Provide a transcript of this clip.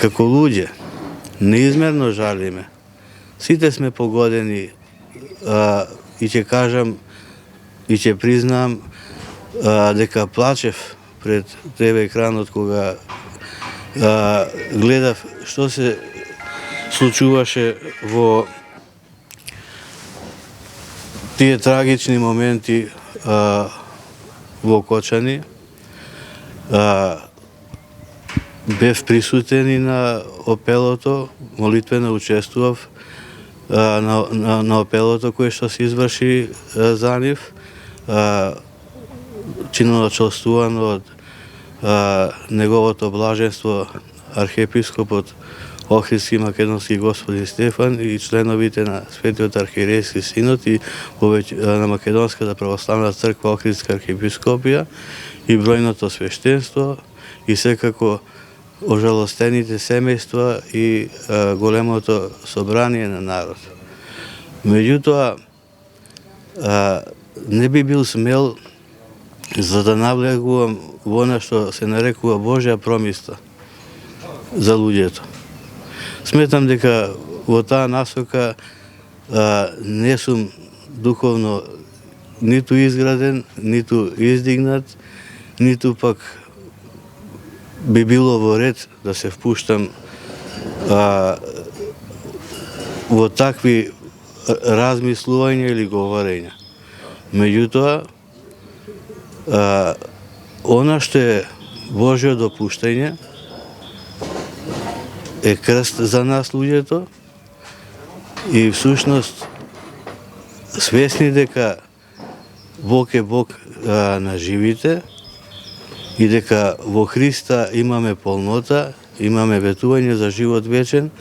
како луѓе неизмерно жалиме. Сите сме погодени и ќе кажам и ќе признам дека плачев пред ТВ екранот кога гледав што се случуваше во тие трагични моменти во Кочани. Бев присутен и на опелото, молитвено учествував на опелото кое што се изврши за нив, чиноначалствуван од неговото блаженство архиепископот Охридски македонски господин Стефан и членовите на Светиот архиерейски синод и на Македонската православна црква Охридска архиепископија и бројното свештенство и секако ожалостените семејства и големото собрание на народ. Меѓутоа, не би бил смел за да навлегувам во она што се нарекува Божја промисла за луѓето. Сметам дека во таа насока не сум духовно ниту изграден, ниту издигнат, ниту пак би било во ред да се впуштам во такви размислувања или говорења. Меѓутоа, она што е Божјо допуштање е крст за нас луѓето и всушност свесни дека Бог е Бог на живите и дека во Христа имаме полнота, имаме ветување за живот вечен,